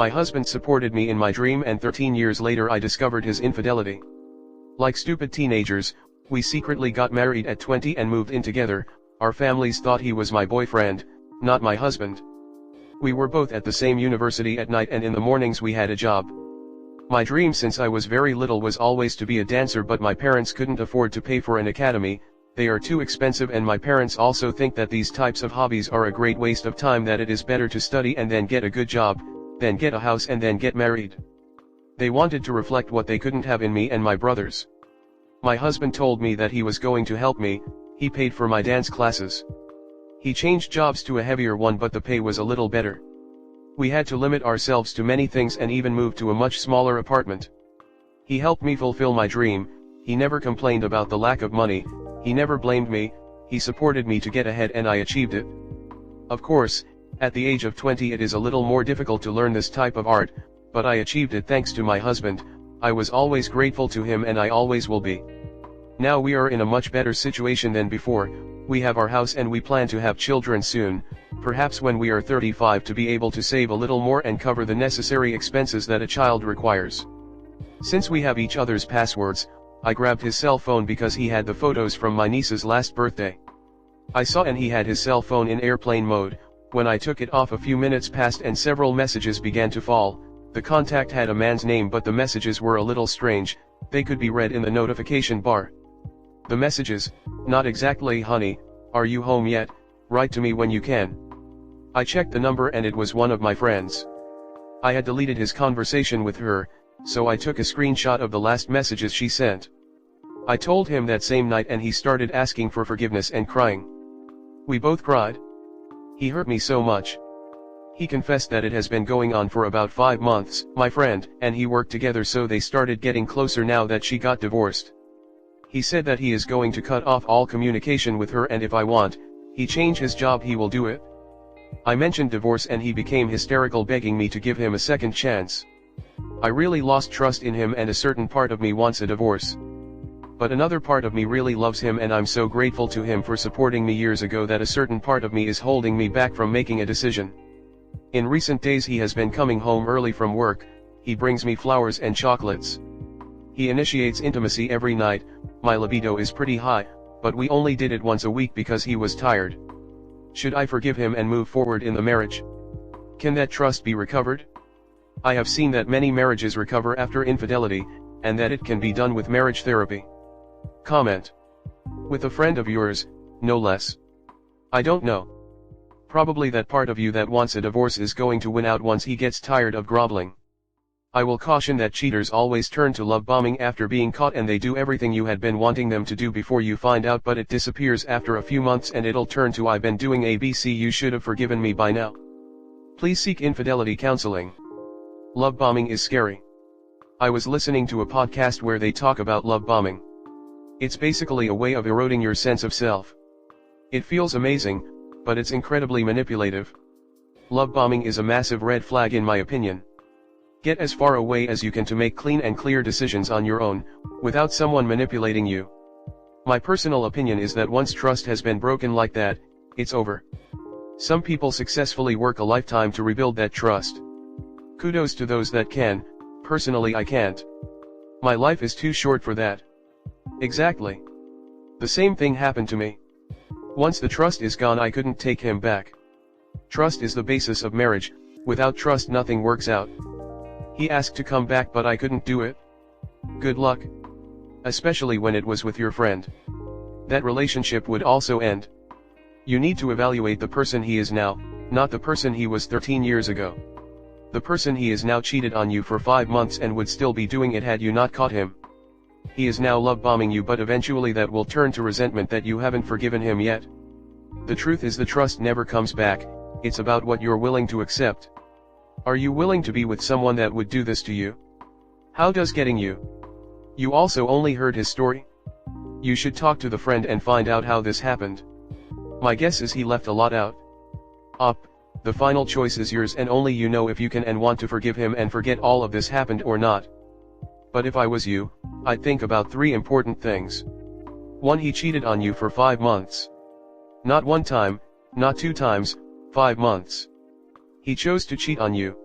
My husband supported me in my dream, and 13 years later I discovered his infidelity. Like stupid teenagers, we secretly got married at 20 and moved in together. Our families thought he was my boyfriend, not my husband. We were both at the same university at night, and in the mornings we had a job. My dream since I was very little was always to be a dancer, but my parents couldn't afford to pay for an academy. They are too expensive, and my parents also think that these types of hobbies are a great waste of time, that it is better to study and then get a good job, then get a house and then get married. They wanted to reflect what they couldn't have in me and my brothers. My husband told me that he was going to help me. He paid for my dance classes. He changed jobs to a heavier one, but the pay was a little better. We had to limit ourselves to many things and even move to a much smaller apartment. He helped me fulfill my dream. He never complained about the lack of money. He never blamed me. He supported me to get ahead, and I achieved it. Of course, at the age of 20 it is a little more difficult to learn this type of art, but I achieved it thanks to my husband. I was always grateful to him, and I always will be. Now we are in a much better situation than before. We have our house and we plan to have children soon, perhaps when we are 35, to be able to save a little more and cover the necessary expenses that a child requires. Since we have each other's passwords, I grabbed his cell phone because he had the photos from my niece's last birthday. I saw and he had his cell phone in airplane mode. When I took it off, a few minutes passed and several messages began to fall. The contact had a man's name, but the messages were a little strange. They could be read in the notification bar. The messages: not exactly honey, are you home yet, write to me when you can. I checked the number and it was one of my friends. I had deleted his conversation with her, so I took a screenshot of the last messages she sent. I told him that same night and he started asking for forgiveness and crying. We both cried. He hurt me so much. He confessed that it has been going on for about 5 months. My friend and he worked together, so they started getting closer now that she got divorced. He said that he is going to cut off all communication with her, and if I want, he change his job, he will do it. I mentioned divorce and he became hysterical, begging me to give him a second chance. I really lost trust in him, and a certain part of me wants a divorce. But another part of me really loves him, and I'm so grateful to him for supporting me years ago that a certain part of me is holding me back from making a decision. In recent days he has been coming home early from work. He brings me flowers and chocolates. He initiates intimacy every night. My libido is pretty high, but we only did it once a week because he was tired. Should I forgive him and move forward in the marriage? Can that trust be recovered? I have seen that many marriages recover after infidelity, and that it can be done with marriage therapy. Comment. With a friend of yours, no less. I don't know. Probably that part of you that wants a divorce is going to win out once he gets tired of groveling. I will caution that cheaters always turn to love bombing after being caught, and they do everything you had been wanting them to do before you find out, but it disappears after a few months and it'll turn to I've been doing ABC, you should have forgiven me by now. Please seek infidelity counseling. Love bombing is scary. I was listening to a podcast where they talk about love bombing. It's basically a way of eroding your sense of self. It feels amazing, but it's incredibly manipulative. Love bombing is a massive red flag in my opinion. Get as far away as you can to make clean and clear decisions on your own, without someone manipulating you. My personal opinion is that once trust has been broken like that, it's over. Some people successfully work a lifetime to rebuild that trust. Kudos to those that can. Personally, I can't. My life is too short for that. Exactly. The same thing happened to me. Once the trust is gone, I couldn't take him back. Trust is the basis of marriage. Without trust nothing works out. He asked to come back, but I couldn't do it. Good luck. Especially when it was with your friend. That relationship would also end. You need to evaluate the person he is now, not the person he was 13 years ago. The person he is now cheated on you for 5 months and would still be doing it had you not caught him. He is now love bombing you, but eventually that will turn to resentment that you haven't forgiven him yet. The truth is the trust never comes back. It's about what you're willing to accept. Are you willing to be with someone that would do this to you? How does getting you? You also only heard his story? You should talk to the friend and find out how this happened. My guess is he left a lot out. The final choice is yours, and only you know if you can and want to forgive him and forget all of this happened or not. But if I was you, I'd think about 3 important things. 1. He cheated on you for 5 months. Not 1 time, not 2 times, 5 months. He chose to cheat on you.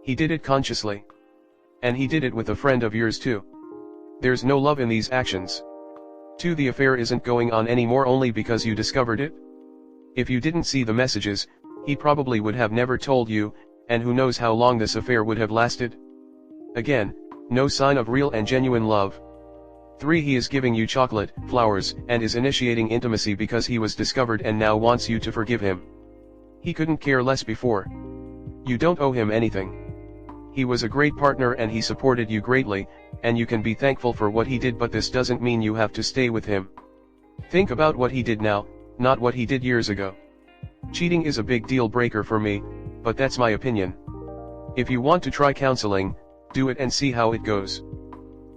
He did it consciously. And he did it with a friend of yours too. There's no love in these actions. 2. The affair isn't going on anymore only because you discovered it. If you didn't see the messages, he probably would have never told you, and who knows how long this affair would have lasted. Again, no sign of real and genuine love. 3. He is giving you chocolate, flowers, and is initiating intimacy because he was discovered and now wants you to forgive him. He couldn't care less before. You don't owe him anything. He was a great partner and he supported you greatly, and you can be thankful for what he did, but this doesn't mean you have to stay with him. Think about what he did now, not what he did years ago. Cheating is a big deal breaker for me, but that's my opinion. If you want to try counseling, do it and see how it goes.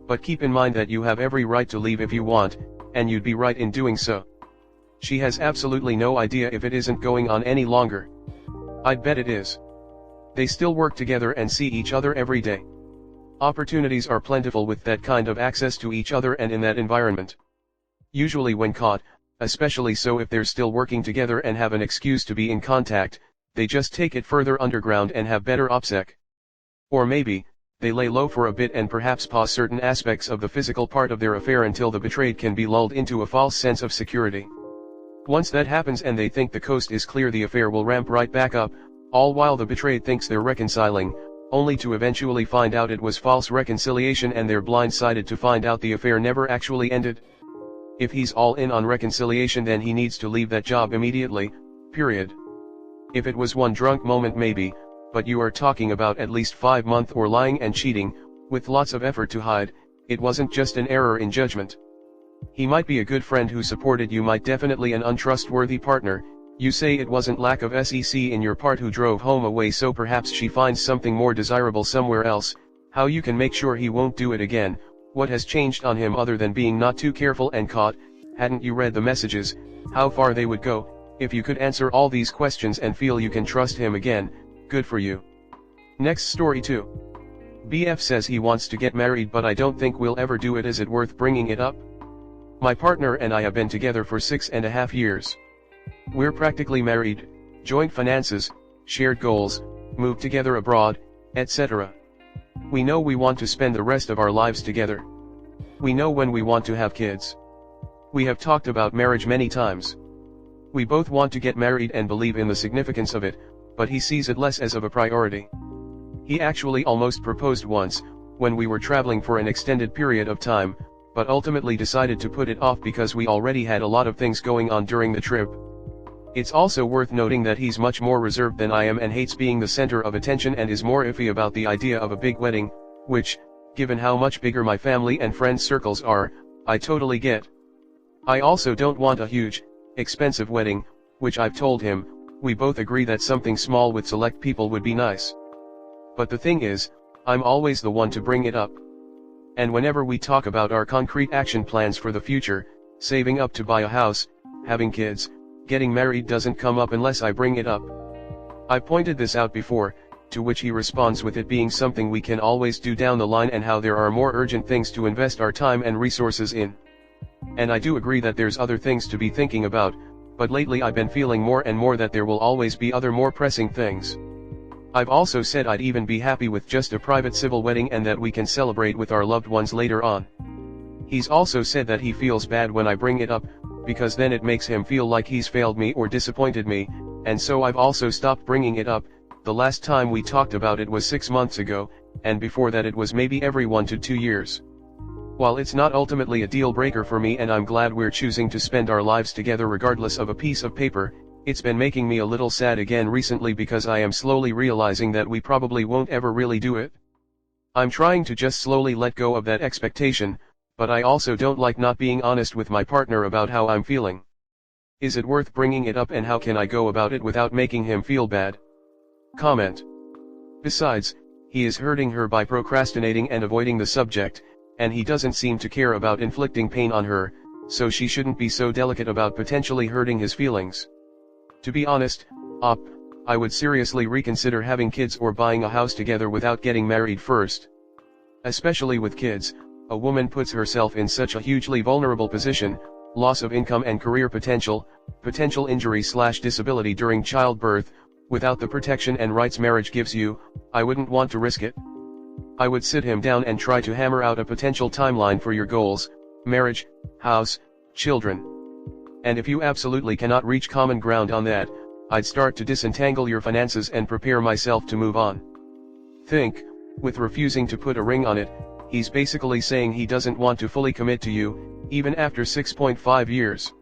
But keep in mind that you have every right to leave if you want, and you'd be right in doing so. She has absolutely no idea if it isn't going on any longer. I'd bet it is. They still work together and see each other every day. Opportunities are plentiful with that kind of access to each other and in that environment. Usually when caught, especially so if they're still working together and have an excuse to be in contact, they just take it further underground and have better OPSEC. Or maybe, they lay low for a bit and perhaps pause certain aspects of the physical part of their affair until the betrayed can be lulled into a false sense of security. Once that happens and they think the coast is clear, the affair will ramp right back up, all while the betrayed thinks they're reconciling, only to eventually find out it was false reconciliation and they're blindsided to find out the affair never actually ended. If he's all in on reconciliation, then he needs to leave that job immediately, period. If it was one drunk moment maybe, but you are talking about at least 5 months or lying and cheating, with lots of effort to hide, it wasn't just an error in judgment. He might be a good friend who supported you, might definitely an untrustworthy partner. You say it wasn't lack of SEC in your part who drove home away, so perhaps she finds something more desirable somewhere else. How you can make sure he won't do it again? What has changed on him other than being not too careful and caught? Hadn't you read the messages? How far they would go? If you could answer all these questions and feel you can trust him again, good for you. Next story 2. BF says he wants to get married, but I don't think we'll ever do it. Is it worth bringing it up? My partner and I have been together for 6.5 years. We're practically married, joint finances, shared goals, moved together abroad, etc. We know we want to spend the rest of our lives together. We know when we want to have kids. We have talked about marriage many times. We both want to get married and believe in the significance of it, but he sees it less as of a priority. He actually almost proposed once, when we were traveling for an extended period of time, but ultimately decided to put it off because we already had a lot of things going on during the trip. It's also worth noting that he's much more reserved than I am and hates being the center of attention and is more iffy about the idea of a big wedding, which, given how much bigger my family and friends circles are, I totally get. I also don't want a huge, expensive wedding, which I've told him. We both agree that something small with select people would be nice. But the thing is, I'm always the one to bring it up. And whenever we talk about our concrete action plans for the future, saving up to buy a house, having kids, getting married doesn't come up unless I bring it up. I pointed this out before, to which he responds with it being something we can always do down the line and how there are more urgent things to invest our time and resources in. And I do agree that there's other things to be thinking about, but lately I've been feeling more and more that there will always be other more pressing things. I've also said I'd even be happy with just a private civil wedding and that we can celebrate with our loved ones later on. He's also said that he feels bad when I bring it up, because then it makes him feel like he's failed me or disappointed me, and so I've also stopped bringing it up. The last time we talked about it was 6 months ago, and before that it was maybe every 1 to 2 years. While it's not ultimately a deal breaker for me and I'm glad we're choosing to spend our lives together regardless of a piece of paper, it's been making me a little sad again recently because I am slowly realizing that we probably won't ever really do it. I'm trying to just slowly let go of that expectation, but I also don't like not being honest with my partner about how I'm feeling. Is it worth bringing it up and how can I go about it without making him feel bad? Comment. Besides, he is hurting her by procrastinating and avoiding the subject, and he doesn't seem to care about inflicting pain on her, so she shouldn't be so delicate about potentially hurting his feelings. To be honest, I would seriously reconsider having kids or buying a house together without getting married first. Especially with kids, a woman puts herself in such a hugely vulnerable position: loss of income and career potential, potential injury/disability during childbirth, Without the protection and rights marriage gives you, I wouldn't want to risk it. I would sit him down and try to hammer out a potential timeline for your goals, marriage, house, children. And if you absolutely cannot reach common ground on that, I'd start to disentangle your finances and prepare myself to move on. Think, with refusing to put a ring on it, he's basically saying he doesn't want to fully commit to you, even after 6.5 years.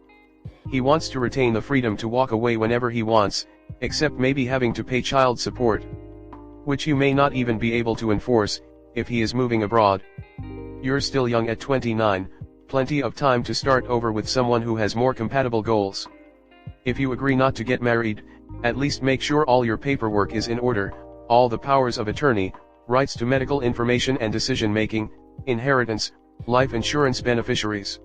He wants to retain the freedom to walk away whenever he wants, except maybe having to pay child support, which you may not even be able to enforce, if he is moving abroad. You're still young at 29, plenty of time to start over with someone who has more compatible goals. If you agree not to get married, at least make sure all your paperwork is in order, all the powers of attorney, rights to medical information and decision-making, inheritance, life insurance beneficiaries.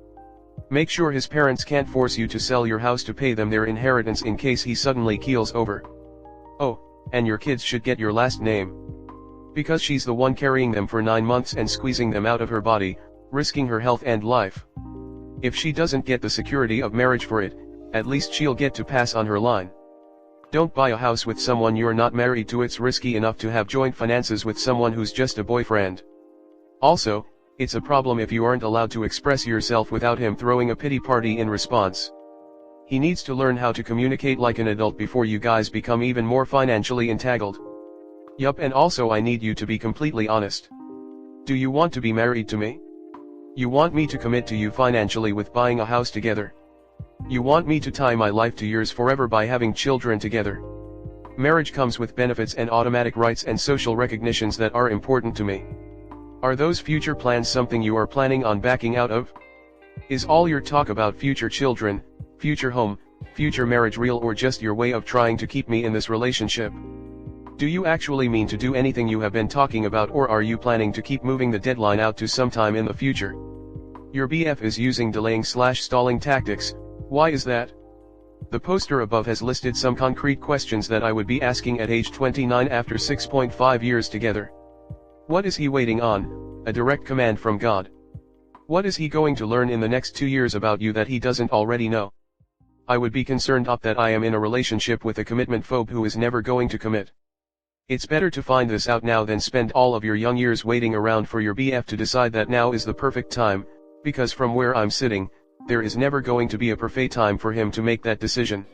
Make sure his parents can't force you to sell your house to pay them their inheritance in case he suddenly keels over. Oh, and your kids should get your last name. Because she's the one carrying them for 9 months and squeezing them out of her body, risking her health and life. If she doesn't get the security of marriage for it, at least she'll get to pass on her line. Don't buy a house with someone you're not married to. It's risky enough to have joint finances with someone who's just a boyfriend. Also, it's a problem if you aren't allowed to express yourself without him throwing a pity party in response. He needs to learn how to communicate like an adult before you guys become even more financially entangled. Yup, and also I need you to be completely honest. Do you want to be married to me? You want me to commit to you financially with buying a house together? You want me to tie my life to yours forever by having children together? Marriage comes with benefits and automatic rights and social recognitions that are important to me. Are those future plans something you are planning on backing out of? Is all your talk about future children, future home, future marriage real, or just your way of trying to keep me in this relationship? Do you actually mean to do anything you have been talking about, or are you planning to keep moving the deadline out to sometime in the future? Your BF is using delaying/stalling tactics. Why is that? The poster above has listed some concrete questions that I would be asking at age 29 after 6.5 years together. What is he waiting on? A direct command from God. What is he going to learn in the next 2 years about you that he doesn't already know? I would be concerned that I am in a relationship with a commitment phobe who is never going to commit. It's better to find this out now than spend all of your young years waiting around for your BF to decide that now is the perfect time, because from where I'm sitting, there is never going to be a perfect time for him to make that decision.